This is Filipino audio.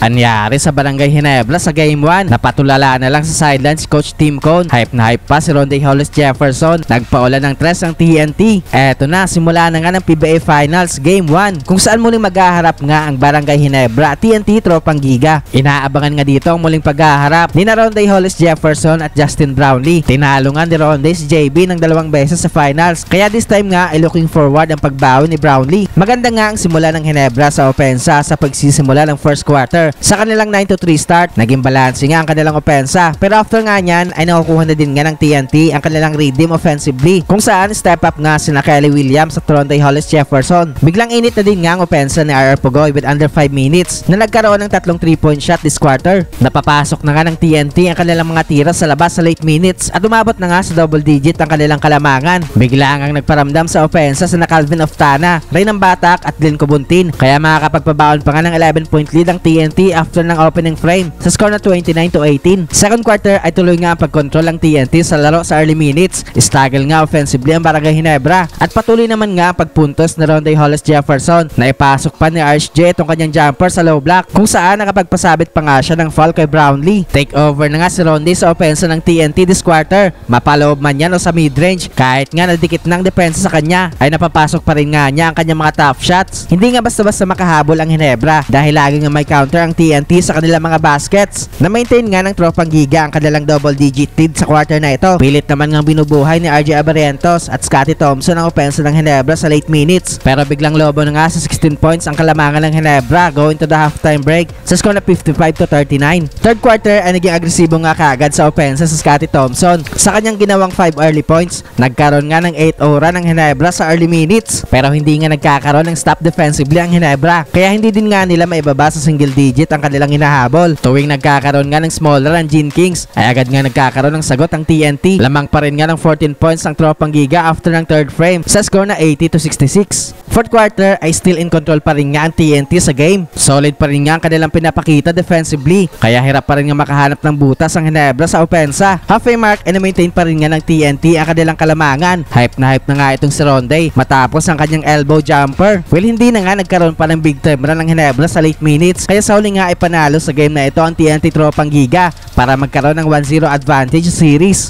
Anyari sa Barangay Ginebra sa Game 1, napatulala na lang sa sideline si Coach Tim Cone. Hype na hype pa si Ronday Hollis Jefferson. Nagpaulan ng tres ang TNT. Eto na, simula na nga ng PBA Finals Game 1, kung saan muling maghaharap nga ang Barangay Ginebra at TNT Tropang Giga. Inaabangan nga dito ang muling paghaharap ni Ronday Hollis Jefferson at Justin Brownlee. Tinalo nga ni Ronday si JB ng 2 beses sa finals, kaya this time nga ay looking forward ang pagbawi ni Brownlee. Maganda nga ang simula ng Ginebra sa opensa sa pagsisimula ng first quarter. Sa kanilang 9-3 start, naging balance nga ang kanilang opensa, pero after nga niyan ay nakukuha na din nga ng TNT ang kanilang rhythm offensively, kung saan step up nga sina Kelly Williams at Ronday Hollis Jefferson. Biglang init na din nga ang opensa ni RR Pugoy with under 5 minutes na nagkaroon ng 3 3-point shot this quarter. Napapasok na nga ng TNT ang kanilang mga tira sa labas sa late minutes at umabot na nga sa double digit ang kanilang kalamangan. Bigla ang nagparamdam sa opensa sa Calvin Oftana, Reynan Batak at Glenn Cobuntin, kaya makakapagpabaon pa nga ng 11-point lead ang TNT after ng opening frame sa score na 29-18. Second quarter ay tuloy nga ang pagkontrol ng TNT sa laro sa early minutes. Struggle nga offensively ang Barangay Ginebra at patuloy naman nga ang pagpuntos na Ronday Hollis Jefferson na ipasok pa ni RSJ itong kanyang jumper sa low block, kung saan nakapagpasabit pa nga siya ng foul kay Brownlee. Take over na nga si Ronday sa opensa ng TNT this quarter. Mapaloob man yan o sa mid-range, kahit nga nadikit ng depensa sa kanya ay napapasok pa rin nga niya ang kanyang mga tough shots. Hindi nga basta-basta makahabol ang Ginebra dahil lagi nga may counter ang TNT sa kanilang mga baskets. Na-maintain nga ng Tropang Giga ang kanilang double-digit lead sa quarter na ito. Pilit naman nga binubuhay ni RJ Abarientos at Scottie Thompson ang opensa ng Ginebra sa late minutes, pero biglang lobo na nga sa 16 points ang kalamangan ng Ginebra going to the halftime break sa score na 55-39. Third quarter ay naging agresibo nga kaagad sa opensa sa Scottie Thompson. Sa kanyang ginawang 5 early points, nagkaroon nga ng 8 ora ng Ginebra sa early minutes, pero hindi nga nagkakaroon ng stop defensively ang Ginebra, kaya hindi din nga nila maibaba sa single digit ang kanilang hinahabol. Tuwing nagkakaroon nga ng smaller ang Gene Kings, ay agad nga nagkakaroon ng sagot ang TNT. Lamang pa rin nga ng 14 points ang Tropang Giga after ng third frame sa score na 80-66. Fourth quarter ay still in control pa rin nga ang TNT sa game. Solid pa rin nga ang kanilang pinapakita defensively, kaya hirap pa rin nga makahanap ng butas ang Ginebra sa opensa. Halfway mark ay na-maintain pa rin nga ng TNT ang kanilang kalamangan. Hype na nga itong si Ronday matapos ang kanyang elbow jumper. Well, hindi na nga nagkaroon pa ng big time run ng Ginebra sa late minutes, kaya sa huli nga ay panalo sa game na ito ang TNT Tropang Giga para magkaroon ng 1-0 advantage series.